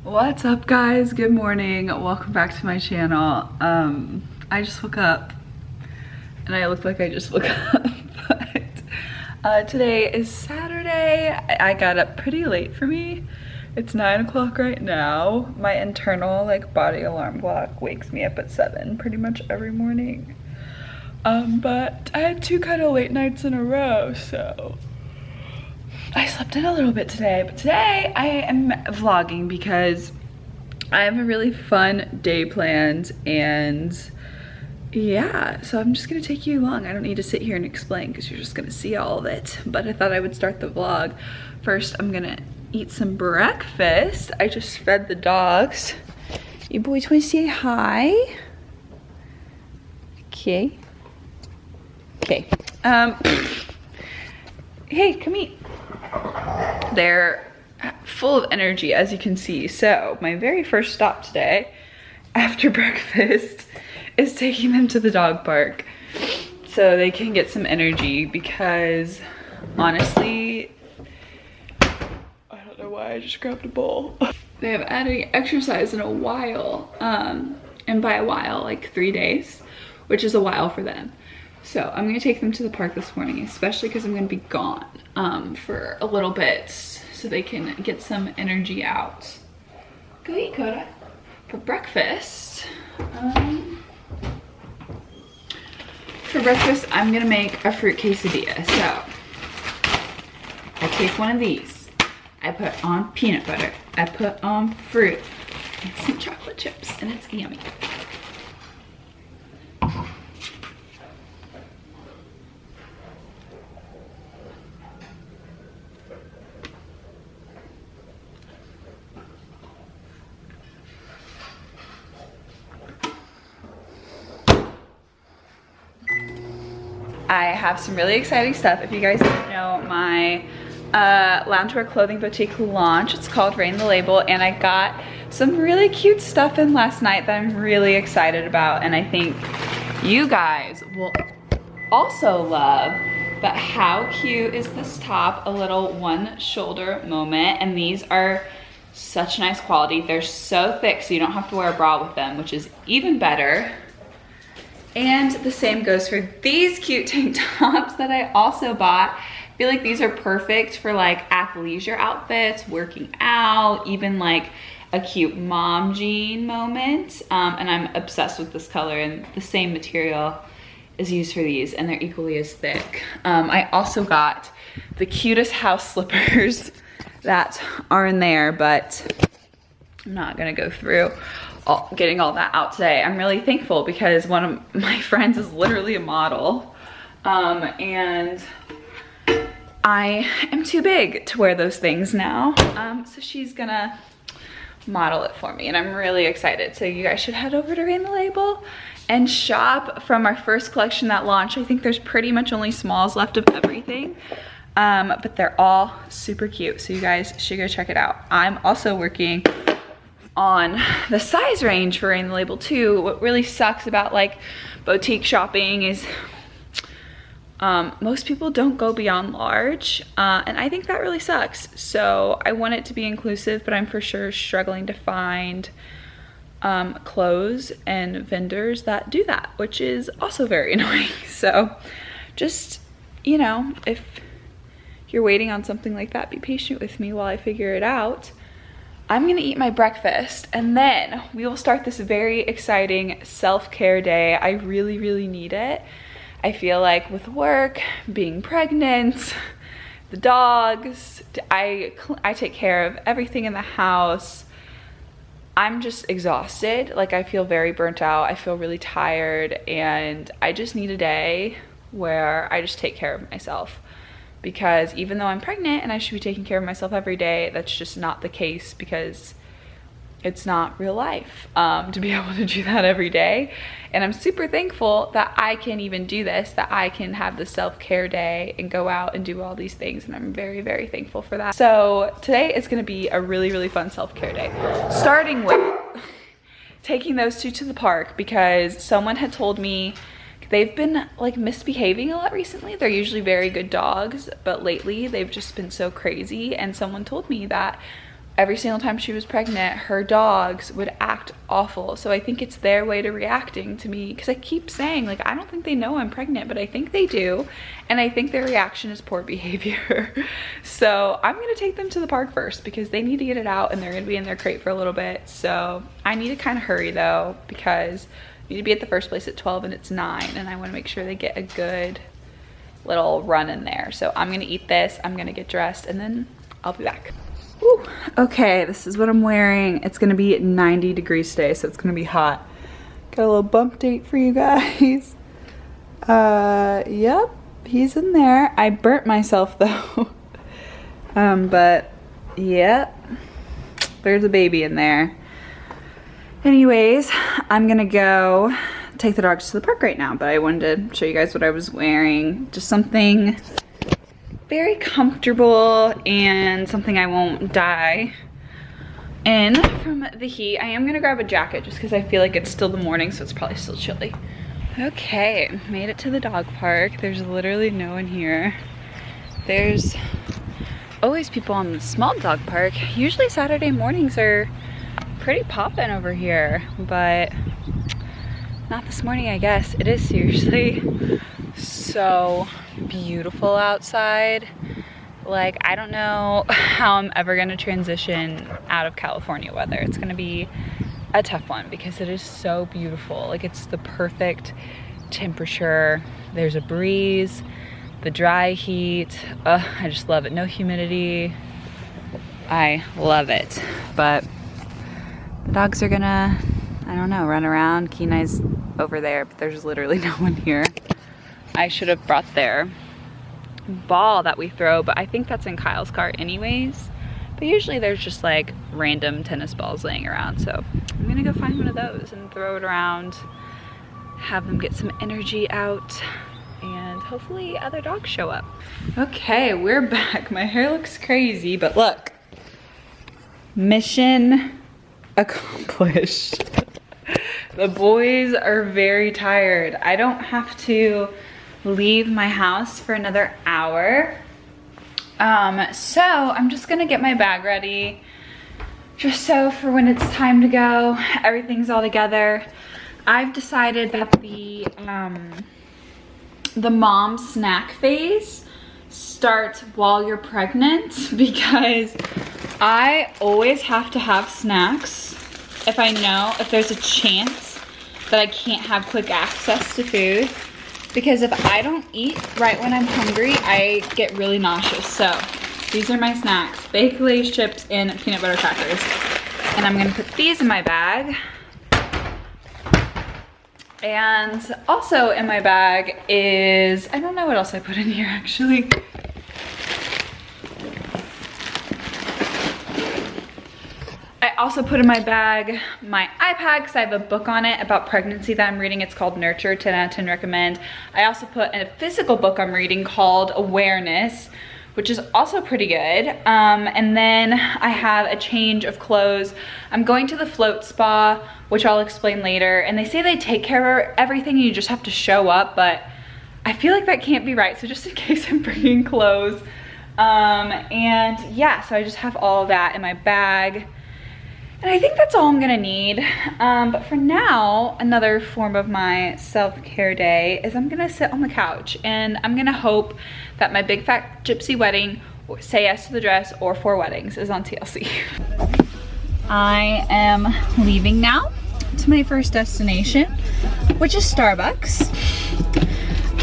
What's up, guys? Good morning. Welcome back to my channel. I just woke up and I look like I just woke up, but today is Saturday. I got up pretty late for me. It's 9 o'clock right now. My internal body alarm clock wakes me up at 7 pretty much every morning. But I had two kind of late nights in a row, so I slept in a little bit today, but today I am vlogging because I have a really fun day planned, and yeah, so I'm just gonna take you along. I don't need to sit here and explain because you're just gonna see all of it, but I thought I would start the vlog. First, I'm gonna eat some breakfast. I just fed the dogs. You boys wanna say hi? Okay. Okay. Hey, come eat. They're full of energy, as you can see. So my very first stop today after breakfast is taking them to the dog park so they can get some energy, because honestly, I don't know why I just grabbed a bowl. They have added exercise in a while, and by a while, like 3 days, which is a while for them. So I'm gonna take them to the park this morning, especially because I'm gonna be gone for a little bit so they can get some energy out. Go eat, Coda. For breakfast, I'm gonna make a fruit quesadilla. So I take one of these, I put on peanut butter, I put on fruit and some chocolate chips, and it's yummy. I have some really exciting stuff. If you guys didn't know, my loungewear clothing boutique launch, it's called RAINE the Label, and I got some really cute stuff in last night that I'm really excited about, and I think you guys will also love. But how cute is this top? A little one shoulder moment, and these are such nice quality. They're so thick so you don't have to wear a bra with them, which is even better. And the same goes for these cute tank tops that I also bought. I feel like these are perfect for like athleisure outfits, working out, even like a cute mom jean moment. And I'm obsessed with this color, and the same material is used for these, and they're equally as thick. I also got the cutest house slippers that are in there, but I'm not gonna go through getting all that out today. I'm really thankful because one of my friends is literally a model, and I am too big to wear those things now, so she's gonna model it for me, and I'm really excited. So you guys should head over to RAINE the Label and shop from our first collection that launched. I think there's pretty much only smalls left of everything, but they're all super cute, so you guys should go check it out. I'm also working on the size range for RAINE the Label too. What really sucks about like boutique shopping is most people don't go beyond large, and I think that really sucks. So I want it to be inclusive, but I'm for sure struggling to find clothes and vendors that do that, which is also very annoying. So just, you know, if you're waiting on something like that, be patient with me while I figure it out. I'm gonna eat my breakfast, and then we will start this very exciting self-care day. I really, really need it. I feel like with work, being pregnant, the dogs, I take care of everything in the house. I'm just exhausted. Like, I feel very burnt out. I feel really tired, and I just need a day where I just take care of myself. Because even though I'm pregnant and I should be taking care of myself every day, that's just not the case, because it's not real life to be able to do that every day. And I'm super thankful that I can even do this, that I can have the self-care day and go out and do all these things, and I'm very, very thankful for that. So today is gonna be a really, really fun self-care day. Starting with taking those two to the park, because someone had told me they've been like misbehaving a lot recently. They're usually very good dogs, but lately they've just been so crazy, and someone told me that every single time she was pregnant, her dogs would act awful. So I think it's their way to reacting to me, because I keep saying, like, I don't think they know I'm pregnant, but I think they do. And I think their reaction is poor behavior. So I'm gonna take them to the park first because they need to get it out and they're gonna be in their crate for a little bit. So I need to kind of hurry though, because I need to be at the first place at 12 and it's 9, and I wanna make sure they get a good little run in there. So I'm gonna eat this, I'm gonna get dressed, and then I'll be back. Woo. Okay, this is what I'm wearing. It's gonna be 90 degrees today, so it's gonna be hot. Got a little bump date for you guys. Yep, he's in there. I burnt myself though. But yep, there's a baby in there. Anyways, I'm gonna go take the dogs to the park right now, but I wanted to show you guys what I was wearing. Just something very comfortable and something I won't die in from the heat. I am gonna grab a jacket just because I feel like it's still the morning, so it's probably still chilly. Okay, made it to the dog park. There's literally no one here. There's always people on the small dog park. Usually Saturday mornings are pretty poppin' over here, but not this morning, I guess. It is seriously so beautiful outside. Like, I don't know how I'm ever gonna transition out of California weather. It's gonna be a tough one because it is so beautiful. Like, it's the perfect temperature. There's a breeze, the dry heat. I just love it. No humidity. I love it. But the dogs are gonna, I don't know, run around. Kenai's over there, but there's literally no one here. I should have brought their ball that we throw, but I think that's in Kyle's car anyways. But usually there's just like random tennis balls laying around, so I'm gonna go find one of those and throw it around, have them get some energy out, and hopefully other dogs show up. Okay, we're back. My hair looks crazy, but look, mission accomplished. The boys are very tired. I don't have to leave my house for another hour. So I'm just gonna get my bag ready, just so for when it's time to go, everything's all together. I've decided that the mom snack phase starts while you're pregnant, because I always have to have snacks if I know, if there's a chance that I can't have quick access to food. Because if I don't eat right when I'm hungry, I get really nauseous. So these are my snacks: baked Lay's chips and peanut butter crackers. And I'm gonna put these in my bag. And also in my bag is, I don't know what else I put in here actually. I also put in my bag my iPad because I have a book on it about pregnancy that I'm reading. It's called Nurture, 10 out of 10 recommend. I also put in a physical book I'm reading called Awareness, which is also pretty good. And then I have a change of clothes. I'm going to the float spa, which I'll explain later. And they say they take care of everything and you just have to show up, but I feel like that can't be right. So just in case, I'm bringing clothes. And yeah, so I just have all of that in my bag. And I think that's all I'm gonna need. But for now, another form of my self-care day is I'm gonna sit on the couch and I'm gonna hope that my Big Fat Gypsy Wedding, or Say Yes to the Dress, or 4 Weddings is on TLC. I am leaving now to my first destination, which is Starbucks.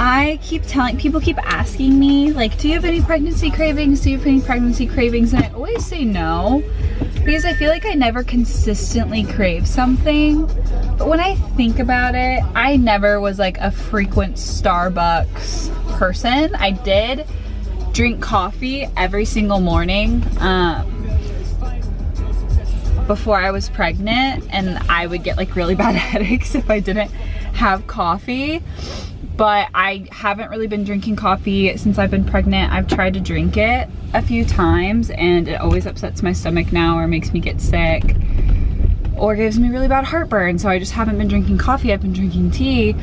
I keep telling, people keep asking me, like, do you have any pregnancy cravings? Do you have any pregnancy cravings? And I always say no, because I feel like I never consistently crave something. But when I think about it, I never was like a frequent Starbucks person. I did drink coffee every single morning before I was pregnant, and I would get like really bad headaches if I didn't have coffee. But I haven't really been drinking coffee since I've been pregnant. I've tried to drink it a few times and it always upsets my stomach now, or makes me get sick, or gives me really bad heartburn. So I just haven't been drinking coffee. I've been drinking tea.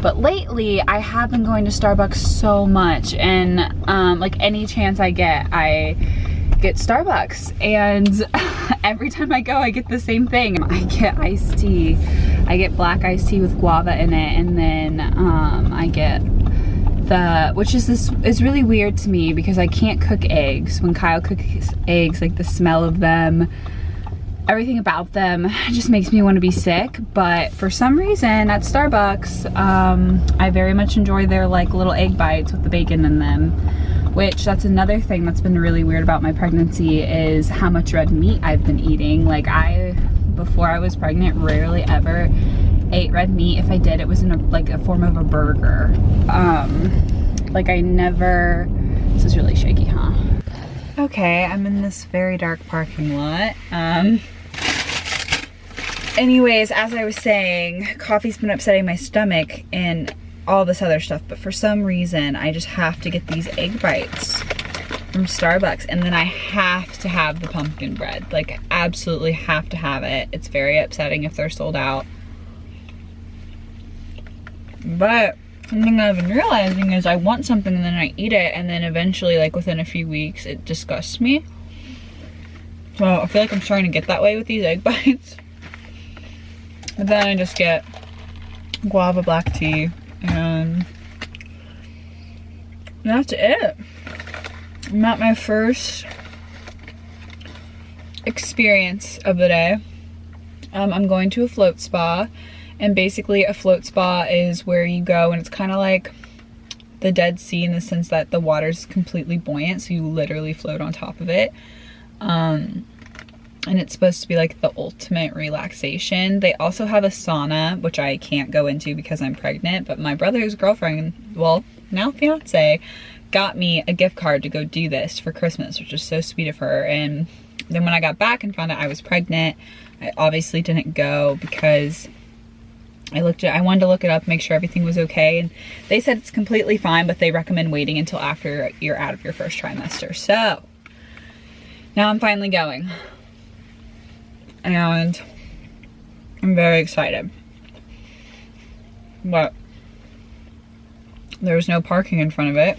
But lately I have been going to Starbucks so much, and like any chance I get, I get Starbucks, and every time I go I get the same thing. I get iced tea. I get black iced tea with guava in it, and then I get which is really weird to me because I can't cook eggs. When Kyle cooks eggs, like the smell of them, everything about them just makes me want to be sick. But for some reason at Starbucks, I very much enjoy their like little egg bites with the bacon in them, which that's another thing that's been really weird about my pregnancy is how much red meat I've been eating. Like before I was pregnant, rarely ever ate red meat. If I did, it was in a form of a burger. Like I never, this is really shaky, huh? Okay, I'm in this very dark parking lot. Anyways, as I was saying, coffee's been upsetting my stomach and all this other stuff, but for some reason, I just have to get these egg bites from Starbucks, and then I have to have the pumpkin bread. Like, absolutely have to have it. It's very upsetting if they're sold out. But something I've been realizing is I want something and then I eat it, and then eventually, like within a few weeks, it disgusts me. So I feel like I'm starting to get that way with these egg bites. But then I just get guava black tea, and that's it. I'm at my first experience of the day. I'm going to a float spa, and basically a float spa is where you go and it's kind of like the Dead Sea in the sense that the water's completely buoyant, so you literally float on top of it. And it's supposed to be like the ultimate relaxation. They also have a sauna, which I can't go into because I'm pregnant, but my brother's girlfriend, well, now fiance, got me a gift card to go do this for Christmas, which is so sweet of her. And then when I got back and found out I was pregnant, I obviously didn't go because I wanted to look it up, make sure everything was okay, and they said it's completely fine, but they recommend waiting until after you're out of your first trimester. So now I'm finally going, and I'm very excited. But there was no parking in front of it,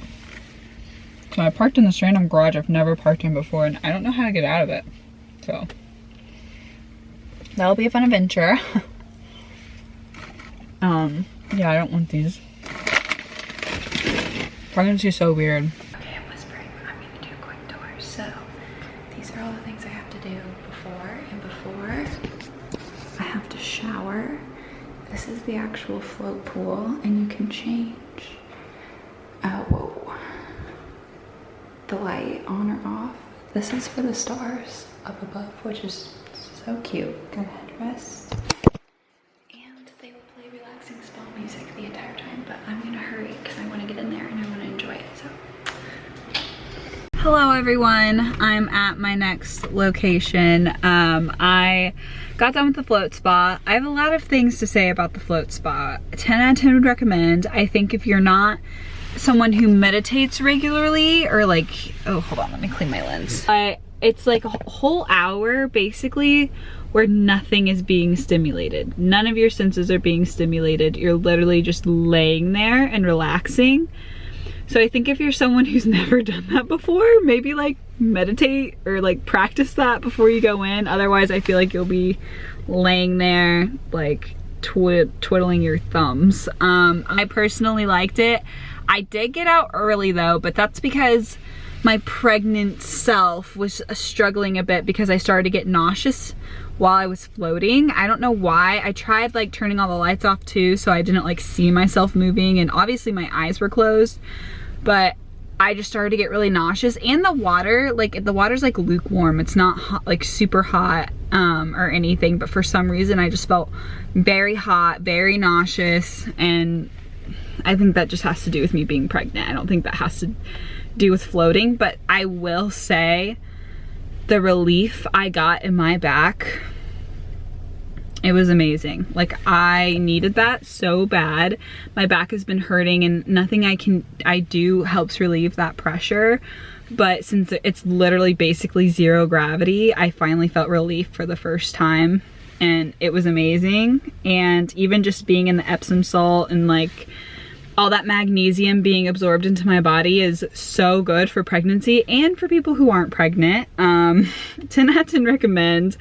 so I parked in this random garage I've never parked in before, and I don't know how to get out of it. So that'll be a fun adventure. Yeah, I don't want these. Pregnancy is so weird. Okay, I'm whispering. I'm gonna do a quick tour. So, these are all the things I have to do before I have to shower. This is the actual float pool, and you can change, the light on or off. This is for the stars up above, which is so cute. Got a headrest. Relaxing spa music the entire time, but I'm gonna hurry because I want to get in there and I want to enjoy it. So hello everyone, I'm at my next location. I got done with the float spa. I have a lot of things to say about the float spa. 10 out of 10 would recommend. I think if you're not someone who meditates regularly, or like, oh hold on, let me clean my lens. It's like a whole hour basically where nothing is being stimulated. None of your senses are being stimulated. You're literally just laying there and relaxing. So I think if you're someone who's never done that before, maybe like meditate or like practice that before you go in. Otherwise, I feel like you'll be laying there like twiddling your thumbs. I personally liked it. I did get out early though, but that's because my pregnant self was struggling a bit because I started to get nauseous while I was floating. I don't know why. I tried like turning all the lights off too, so I didn't like see myself moving, and obviously my eyes were closed, but I just started to get really nauseous. And the water, like the water's like lukewarm. It's not hot, like super hot or anything, but for some reason I just felt very hot, very nauseous, and I think that just has to do with me being pregnant. I don't think that has to do with floating, but I will say the relief I got in my back, it was amazing. Like I needed that so bad. My back has been hurting and nothing I do helps relieve that pressure. But since it's literally basically zero gravity, I finally felt relief for the first time, and it was amazing. And even just being in the Epsom salt and like all that magnesium being absorbed into my body is so good for pregnancy and for people who aren't pregnant. 10 out of 10 recommend.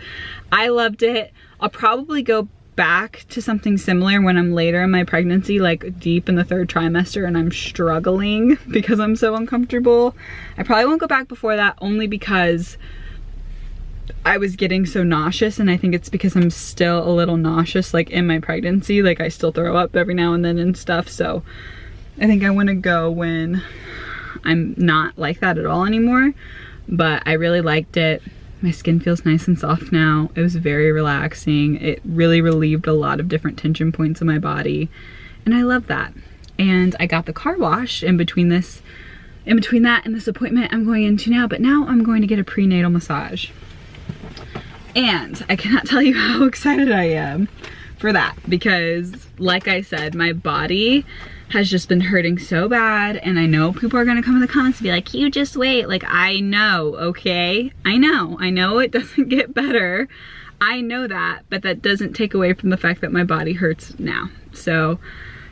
I loved it. I'll probably go back to something similar when I'm later in my pregnancy, like deep in the 3rd trimester and I'm struggling because I'm so uncomfortable. I probably won't go back before that, only because I was getting so nauseous, and I think it's because I'm still a little nauseous like in my pregnancy. Like I still throw up every now and then and stuff, so I think I want to go when I'm not like that at all anymore. But I really liked it. My skin feels nice and soft now. It was very relaxing. It really relieved a lot of different tension points in my body, and I love that. And I got the car wash in between that and this appointment I'm going into now, but now I'm going to get a prenatal massage. And I cannot tell you how excited I am for that, because like I said, my body has just been hurting so bad, and I know people are gonna come in the comments and be like, you just wait. Like, I know, okay? I know it doesn't get better. I know that, but that doesn't take away from the fact that my body hurts now. So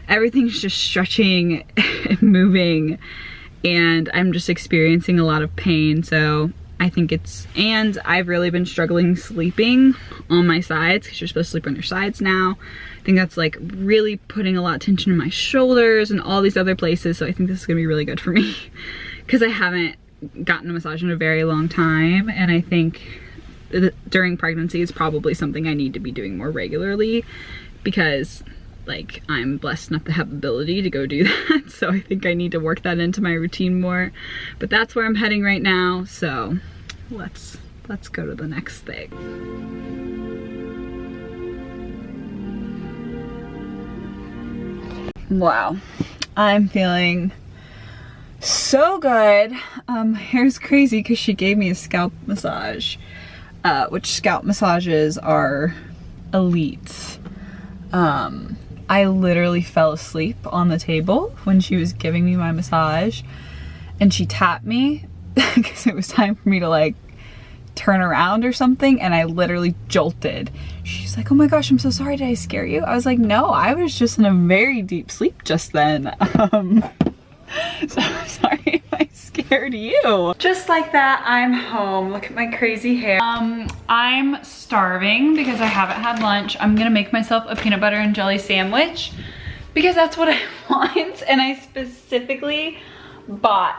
everything's just stretching and moving, and I'm just experiencing a lot of pain. So I think and I've really been struggling sleeping on my sides, because you're supposed to sleep on your sides now. I think that's like really putting a lot of tension in my shoulders and all these other places. So I think this is gonna be really good for me, because I haven't gotten a massage in a very long time, and I think during pregnancy is probably something I need to be doing more regularly, because like I'm blessed enough to have the ability to go do that. So I think I need to work that into my routine more. But that's where I'm heading right now. So let's go to the next thing. Wow, I'm feeling so good. Hair's crazy because she gave me a scalp massage, which scalp massages are elite. I literally fell asleep on the table when she was giving me my massage, and she tapped me because it was time for me to like turn around or something, and I literally jolted. She's like, oh my gosh, I'm so sorry, did I scare you? I was like, no, I was just in a very deep sleep just then. So sorry if I scared you. Just like that, I'm home. Look at my crazy hair. I'm starving because I haven't had lunch. I'm gonna make myself a peanut butter and jelly sandwich because that's what I want, and I specifically bought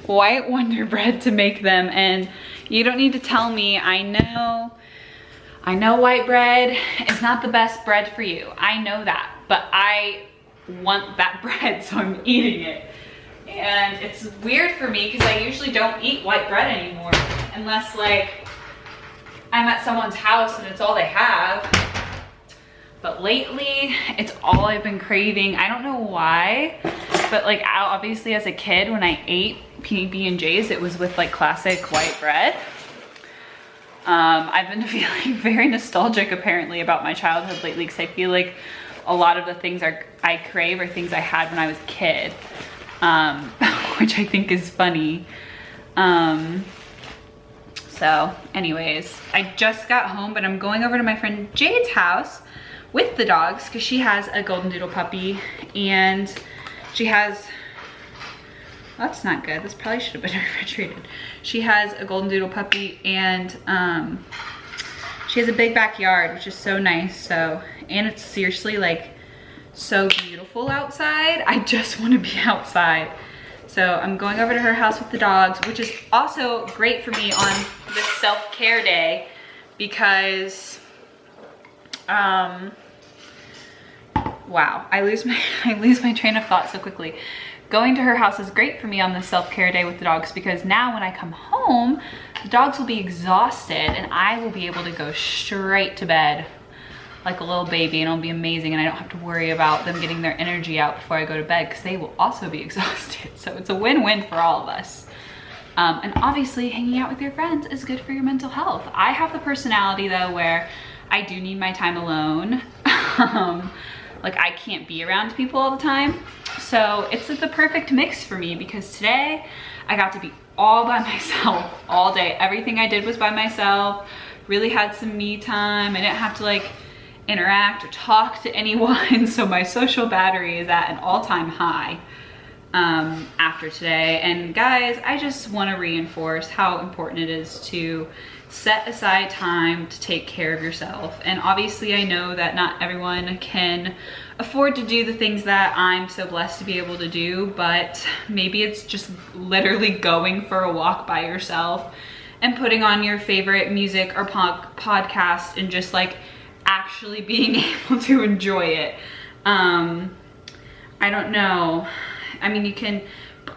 white Wonder Bread to make them. And you don't need to tell me, I know white bread is not the best bread for you. I know that, but I want that bread, so I'm eating it. And it's weird for me because I usually don't eat white bread anymore unless like I'm at someone's house and it's all they have. But lately it's all I've been craving. I don't know why, but like obviously as a kid when I ate PB&Js, it was with like classic white bread. I've been feeling very nostalgic apparently about my childhood lately, because I feel like a lot of the things I crave are things I had when I was a kid, which I think is funny. So anyways, I just got home, but I'm going over to my friend Jade's house with the dogs because she has a golden doodle puppy, and she has, that's not good. This probably should have been refrigerated. She has a golden doodle puppy, and she has a big backyard, which is so nice. So, and it's seriously like so beautiful outside. I just want to be outside. So I'm going over to her house with the dogs, which is also great for me on this self-care day because, wow, I lose my train of thought so quickly. Going to her house is great for me on this self-care day with the dogs because now when I come home, the dogs will be exhausted and I will be able to go straight to bed like a little baby, and it'll be amazing, and I don't have to worry about them getting their energy out before I go to bed because they will also be exhausted. So it's a win-win for all of us. And obviously hanging out with your friends is good for your mental health. I have the personality though where I do need my time alone. Like I can't be around people all the time. So it's the perfect mix for me because today I got to be all by myself all day. Everything I did was by myself, really had some me time. I didn't have to like interact or talk to anyone. So my social battery is at an all-time high after today. And guys, I just want to reinforce how important it is to set aside time to take care of yourself. And obviously I know that not everyone can afford to do the things that I'm so blessed to be able to do, but maybe it's just literally going for a walk by yourself and putting on your favorite music or podcast and just like actually being able to enjoy it. I don't know. I mean, you can,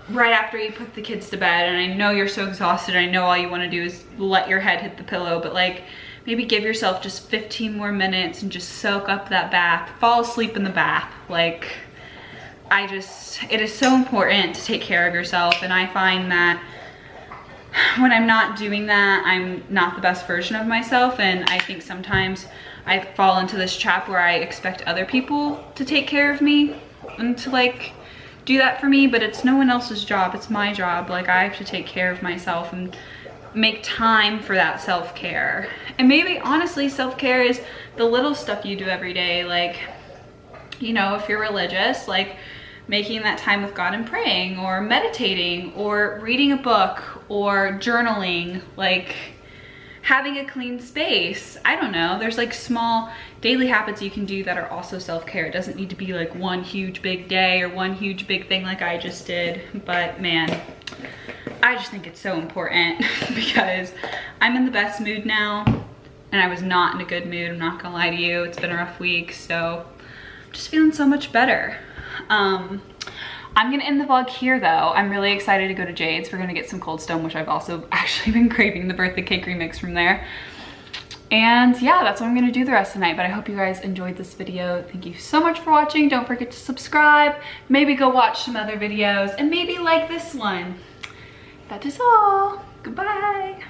right after you put the kids to bed, and I know you're so exhausted, I know all you want to do is let your head hit the pillow, but like maybe give yourself just 15 more minutes and just soak up that bath, fall asleep in the bath. Like, it is so important to take care of yourself, and I find that when I'm not doing that, I'm not the best version of myself. And I think sometimes I fall into this trap where I expect other people to take care of me and to like do that for me, but it's no one else's job, it's my job. Like, I have to take care of myself and make time for that self-care. And maybe honestly, self-care is the little stuff you do every day. Like, you know, if you're religious, like making that time with God and praying or meditating or reading a book or journaling, like having a clean space. I don't know, there's like small daily habits you can do that are also self-care. It doesn't need to be like one huge big day or one huge big thing like I just did. But man, I just think it's so important because I'm in the best mood now, and I was not in a good mood, I'm not gonna lie to you. It's been a rough week, so I'm just feeling so much better. I'm gonna end the vlog here though. I'm really excited to go to Jade's. We're gonna get some Cold Stone, which I've also actually been craving the birthday cake remix from there. And yeah, that's what I'm gonna do the rest of the night. But I hope you guys enjoyed this video. Thank you so much for watching. Don't forget to subscribe, maybe go watch some other videos, and maybe like this one. That is all. Goodbye.